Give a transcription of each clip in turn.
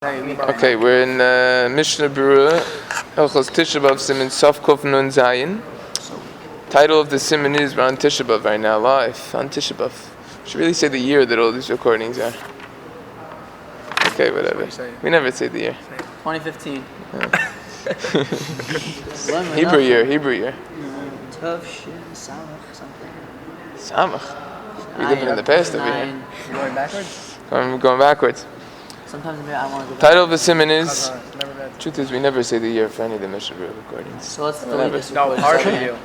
Okay, we're in Mishnah Berurah, Halachos Tisha B'Av Siman Safkov Nun Zayin. Title of the Siman is we're on Tisha B'Av right now, live on Tisha B'Av. Should really say the year that all these recordings are. Okay, whatever. We never say the year. 2015. Hebrew year. Tough shit, Samach something. Samach. We living in the past over here. You're going backwards? I'm going backwards. Sometimes I want to go back. Title of the Siman is. Truth is, we never say the year for any of the Mishnah Berurah recordings. So let's delete this. No, partially do.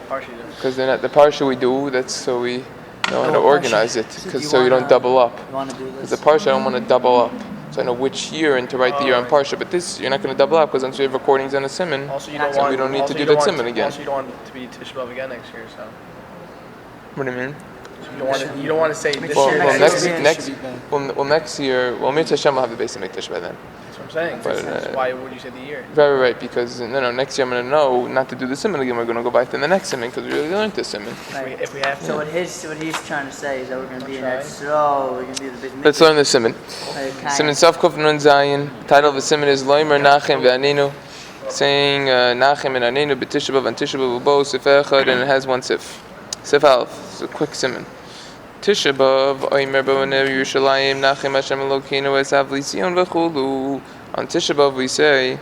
Because they're not the parsha we do. That's so we know how to organize it. Because so you don't double up. You want to do this? Because the parsha I don't want to double up. So I know which year and to write the year on parsha. But this you're not going to double up because once we have recordings on a siman, Also, you we don't need to do that siman again. Also, you don't want it to be Tisha B'Av again next year, so. What do you mean? You don't want to say this Well, year. next year. Well, Mir Hashem will have the base of Mikdash by then. That's what I'm saying. But, why would you say the year? Right. Because next year I'm going to know not to do the siman again. We're going to go back to the next siman because we really learned this siman. Right. If we have to. So what he's trying to say is that we're going to be in that slow. We're going to be the big. Let's learn the siman. Siman Safkov Nun Zayin. Title of the siman is Loimer Nachem Ananu. Saying Nachem and Ananu b'Tisha B'Av and Tisha B'Av both sif echad, and it has one sif. Sif Alf. It's a quick siman. Tisha B'Av Oimer B'Onei Yerushalayim Nachem Hashem Elokeinu Esav L'Zion V'Chulu. On Tisha B'Av we say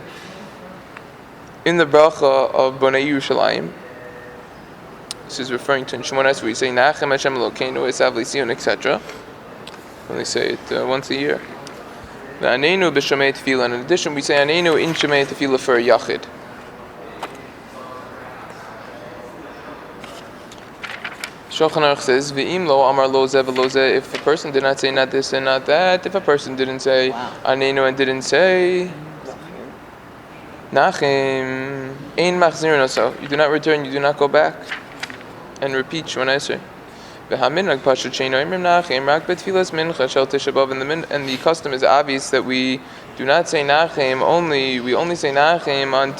in the bracha of Bonei Yerushalayim. This is referring to in Shmonas where we say Nachem Hashem Elokeinu Esav L'Zion, etc. Only say it once a year. The Ananu b'Shomei Tefillah. In addition, we say Ananu in Shomei Tefillah for a Yachid. Shulchan Aruch says, "V'im lo amar lo zeh v'lo zeh." If a person did not say not this and not that, if a person didn't say Ananu and didn't say Nachem, ein machzirin oso. You do not return. You do not go back and repeat Shmoneh Esrei. V'haminhag pashat she'eino omer Nachem rak b'tfilas mincha shel Tisha B'Av. And the custom is obvious that we do not say Nachem only. We only say Nachem on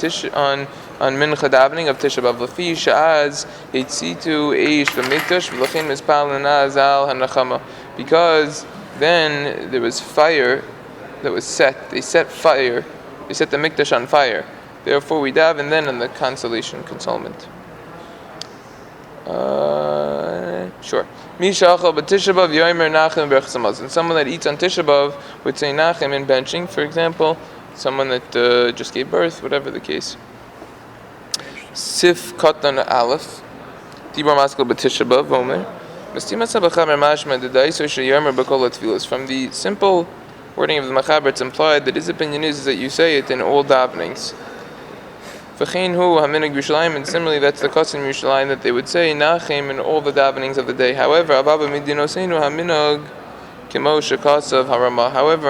mincha davening of Tisha B'Av. L'fi sha'az hitzitu eish v'mikdash v'lachin mispal l'naz al hanachama. Because then there was fire that was set. They set fire. They set the mikdash on fire. Therefore we daven then on the consolation, consolement. Sure. Mishachal b'Tisha B'Av yomer Nachem b'Berachas Hamazon. And someone that eats on Tisha B'Av would say Nachem in benching, for example. Someone that just gave birth, whatever the case. Sif Katan Aleph. Dibur Maskal b'Tisha B'Av Omer. From the simple wording of the Machaber, it's implied that his opinion is that you say it in all davenings. And similarly, that's the custom in Yerushalayim that they would say Nachem in all the davenings of the day. However,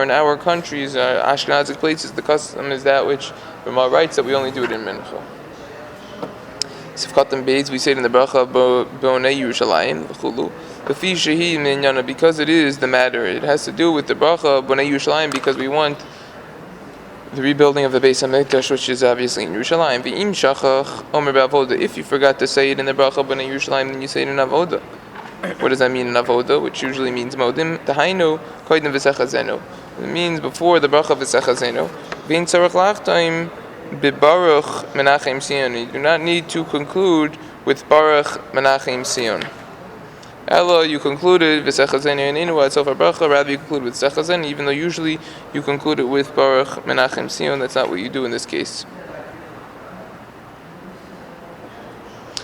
in our countries, Ashkenazic places, the custom is that which Ramah writes that we only do it in Mincha. Sifkatim Beis, we say it in the bracha of Bonei Yerushalayim, because it is the matter. It has to do with the bracha of Bonei Yerushalayim because we want the rebuilding of the Beis HaMikdash, which is obviously in Yerushalayim. V'im shachach omer b'avoda. If you forgot to say it in the bracha of Bonei Yerushalayim, then you say it in avoda. What does that mean in avoda? Which usually means modim. Tahainu koydem v'sechazenu. It means before the bracha of v'sechazenu. V'in tzarech lachtaim b'baruch menachem sion. You do not need to conclude with baruch menachem sion. Ella, you concluded v'sechazenu and inuwa itself a bracha. Rather, you conclude with sechazenu, even though usually you conclude it with baruch menachem sion. That's not what you do in this case.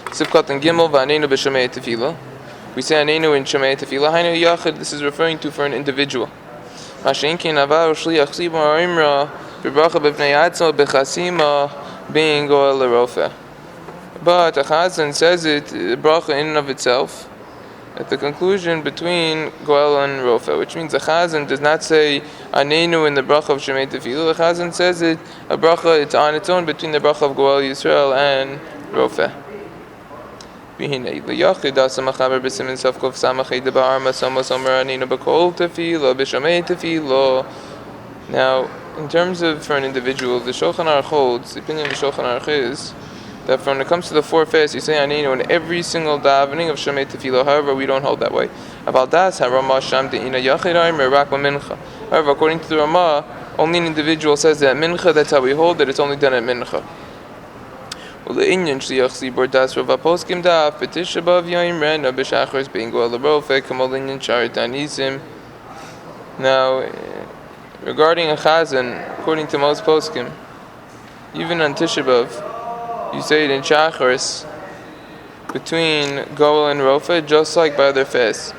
Sifkat and Gimel v'anenu b'shomei tefillah. We say Ananu in Shomei Tefillah. Hainu Yachid. This is referring to for an individual. Mashenkin Avar Shliach Tzibur Imra B'Bracha B'Vnei Atzmo B'Chasima Being Goel L'Rofe. But a Chazan says it bracha in and of itself at the conclusion between Goel and Rofe, which means the Chazan does not say Ananu in the bracha of Shomei Tefillah. The Chazan says it a bracha. It's on its own between the bracha of Goel Yisrael and Rofe. Now, in terms of for an individual, the Shulchan Aruch holds, the opinion of the Shulchan Aruch is that when it comes to the four fasts, you say Aninu in every single davening of Shomei Tefillah. However, we don't hold that way. However, according to the Ramah, Only an individual says that mincha, that's how we hold that it's only done at mincha. Now, regarding a chazan, according to most poskim, even on Tisha B'Av, you say it in Shacharis between Goel and Rofa, just like by other fasts.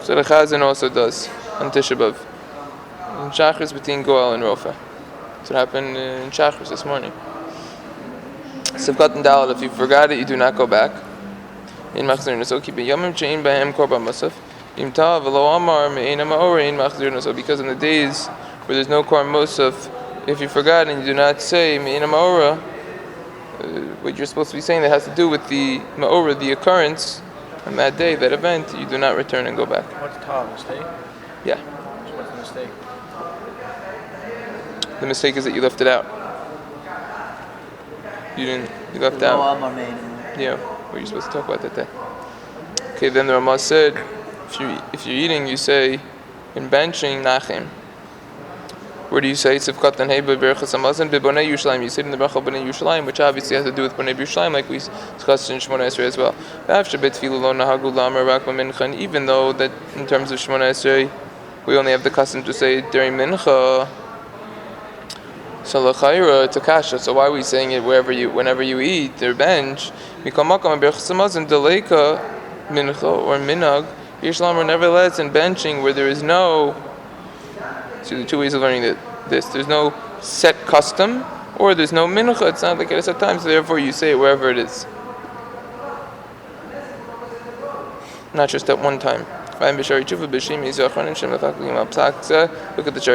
So the chazan also does on Tisha B'Av. In Shacharis between Goel and Rofa. That's what happened in Shacharis this morning. Sivkat and Dalal, if you forgot it, you do not go back. In Machzir Naso, keep a Yomim Chain Bahem Korban Musaf. Im Ta V'lo Amar Me'ena Ma'ora in Machzir Naso. Because in the days where there's no Korban Musaf, if you forgot and you do not say Me'ena Ma'ora, what you're supposed to be saying that has to do with the Ma'ora, the occurrence, on that day, that event, you do not return and go back. What's Ta, mistake? Yeah. What's the mistake? The mistake is that you left it out. You left out. Yeah, what you're supposed to talk about that day. Okay, then the Ramah said, if you're eating, you say, in benching, Nachem. Where do you say, Sivkat and Heba Berachas Hamazon, B'Bonei Yerushalayim? You say it in the Bracha B'nei Yerushalayim, which obviously has to do with B'nei Yerushalayim, like we discussed in Shmona Esrei as well. Even though that in terms of Shmona Esrei, we only have the custom to say it during Mincha, so l'chayra it's a kasha. So why are we saying it whenever you eat or bench? Mikamakam Berachas Hamazon Deleika Mincha or Minag Yerushalayim, or nevertheless in benching where there is no. So the two ways of learning this. There's no set custom, or there's no mincha. It's not like at a set time, so therefore you say it wherever it is. Not just at one time. Look at the Shari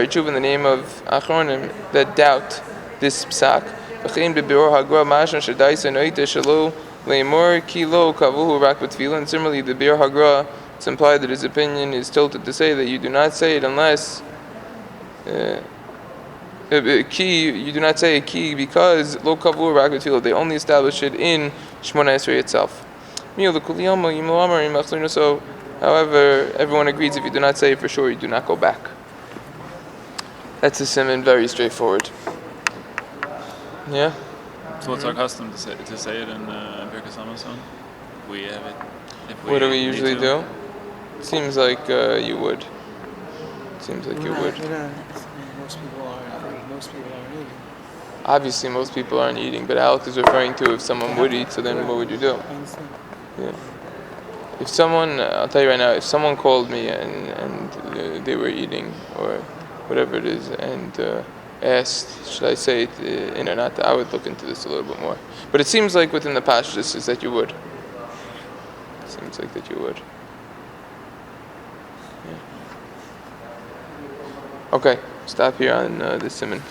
Tshuva in the name of Achronim that doubt this psak. And similarly, the Bir Hagra, it's implied that his opinion is tilted to say that you do not say it unless you do not say a key because lo kavur rak b'tefillah. They only establish it in Shmona Esrei itself. So, however, everyone agrees if you do not say it for sure, you do not go back. That's a siman, very straightforward. Yeah. So what's our custom to say it in Birkas Hamazon? We have it. What do we usually do? Seems like you would. Seems like you would. Most people aren't eating. Obviously, most people aren't eating, but Alec is referring to if someone would eat, so then what would you do? I understand. Yeah. If someone, I'll tell you right now, if someone called me and they were eating or whatever it is and asked, should I say it in or not, I would look into this a little bit more. But it seems like within the pashtus is that you would. It seems like that you would. Yeah. Okay, stop here on this siman.